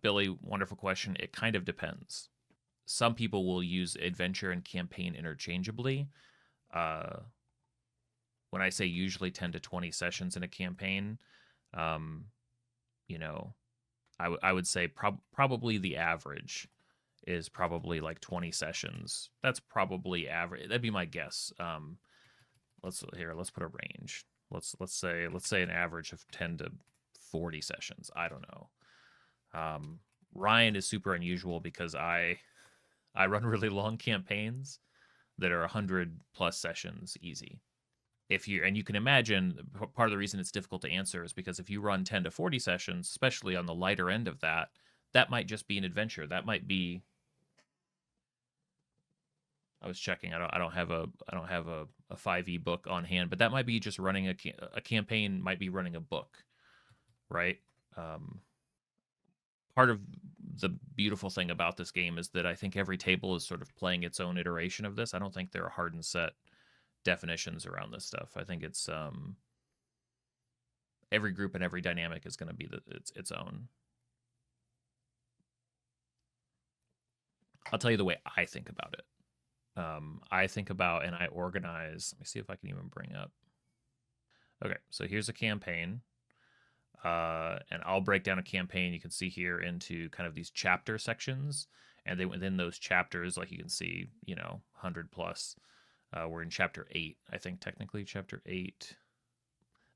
Billy, wonderful question. It kind of depends. Some people will use adventure and campaign interchangeably. Uh, when I say usually 10 to 20 sessions in a campaign, um, you know, I would say probably the average is probably like 20 sessions. That's probably average. That'd be my guess. Let's put a range. Let's say an average of 10 to 40 sessions. I don't know. Ryan is super unusual because I run really long campaigns that are 100 plus sessions easy. If you and you can imagine part of the reason it's difficult to answer is because if you run 10 to 40 sessions, especially on the lighter end of that, that might just be an adventure. That might be I was checking. I don't have a 5e book on hand, but that might be just running a campaign. Might be running a book, right? Um, Part of the beautiful thing about this game is that I think every table is sort of playing its own iteration of this. I don't think there are hard and set definitions around this stuff. I think it's every group and every dynamic is going to be its own. I'll tell you the way I think about it. I think about and I organize. Let me see if I can even bring up. Okay, so here's a campaign. And I'll break down a campaign you can see here into kind of these chapter sections. And then within those chapters, like you can see, 100 plus. We're in chapter 8, I think, technically, chapter 8.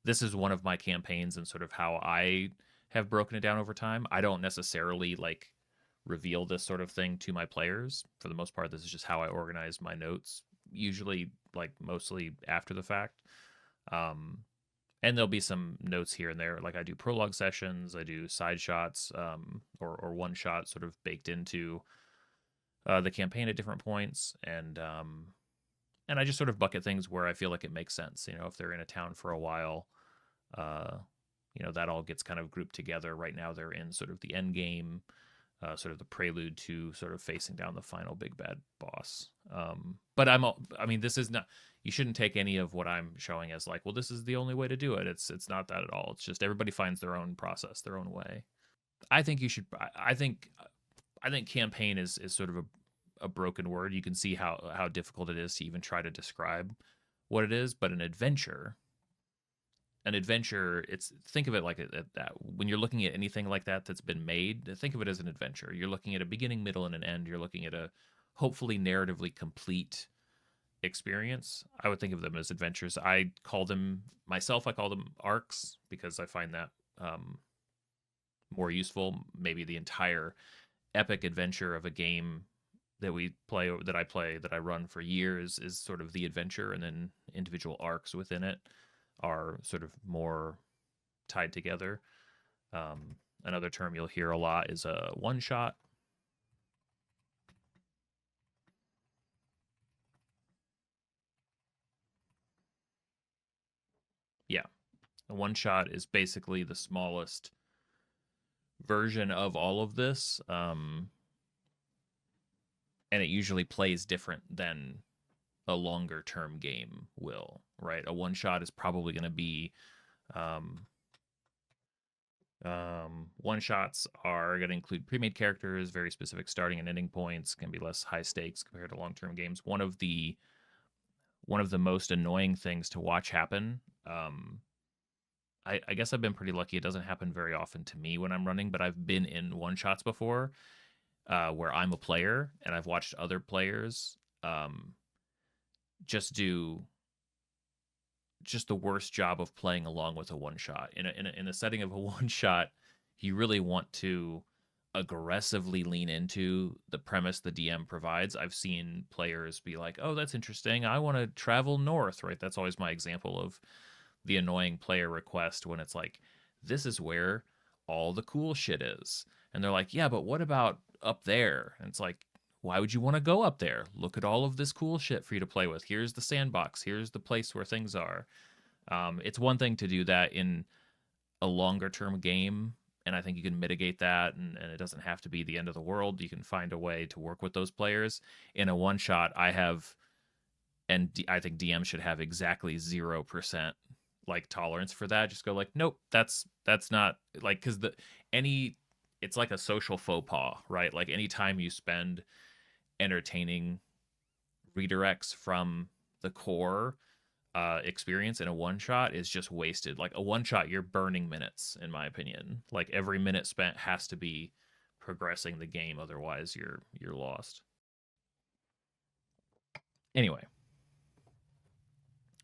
This is one of my campaigns and sort of how I have broken it down over time. I don't necessarily like reveal this sort of thing to my players. For the most part, this is just how I organize my notes, usually like mostly after the fact. And there'll be some notes here and there. Like I do prologue sessions, I do side shots, or one shot sort of baked into the campaign at different points. And I just sort of bucket things where I feel like it makes sense. If they're in a town for a while, that all gets kind of grouped together. Right now they're in sort of the end game, sort of the prelude to sort of facing down the final big bad boss. But this is not, you shouldn't take any of what I'm showing as like, well, this is the only way to do it. It's not that at all. It's just everybody finds their own process, their own way. I think you should, I think campaign is sort of a broken word. You can see how difficult it is to even try to describe what it is, but an adventure, it's, think of it like that. When you're looking at anything like that that's been made, think of it as an adventure. You're looking at a beginning, middle, and an end. You're looking at a hopefully narratively complete experience. I would think of them as adventures. I call them arcs because I find that more useful. Maybe the entire epic adventure of a game that I run for years is sort of the adventure, and then individual arcs within it are sort of more tied together. Another term you'll hear a lot is a one shot. Yeah, a one shot is basically the smallest version of all of this, and it usually plays different than a longer term game will, right? A one shot is probably going to be one shots are going to include pre-made characters, very specific starting and ending points, can be less high stakes compared to long-term games. One of the most annoying things to watch happen, I guess I've been pretty lucky. It doesn't happen very often to me when I'm running, but I've been in one shots before where I'm a player and I've watched other players just do just the worst job of playing along with a one shot. In a setting of a one shot, you really want to aggressively lean into the premise the DM provides. I've seen players be like, "Oh, that's interesting. I want to travel north," right? That's always my example of the annoying player request when it's like, "This is where all the cool shit is." And they're like, "Yeah, but what about up there?" And it's like, why would you want to go up there? Look at all of this cool shit for you to play with. Here's the sandbox. Here's the place where things are. It's one thing to do that in a longer term game, and I think you can mitigate that, and it doesn't have to be the end of the world. You can find a way to work with those players. In a one shot, I think DM should have exactly 0% like tolerance for that. Just go like, nope, that's not like, because any it's like a social faux pas, right? Like anytime you spend entertaining redirects from the core experience in a one shot is just wasted. Like a one shot, you're burning minutes, in my opinion. Like every minute spent has to be progressing the game, otherwise you're lost. Anyway,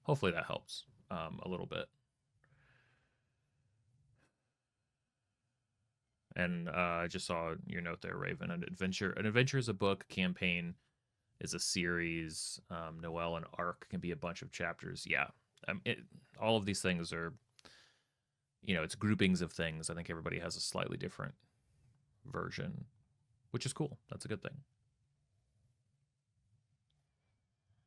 hopefully that helps a little bit. And I just saw your note there, Raven. An adventure is a book. Campaign is a series. Noel and arc can be a bunch of chapters. Yeah, all of these things are, it's groupings of things. I think everybody has a slightly different version, which is cool. That's a good thing.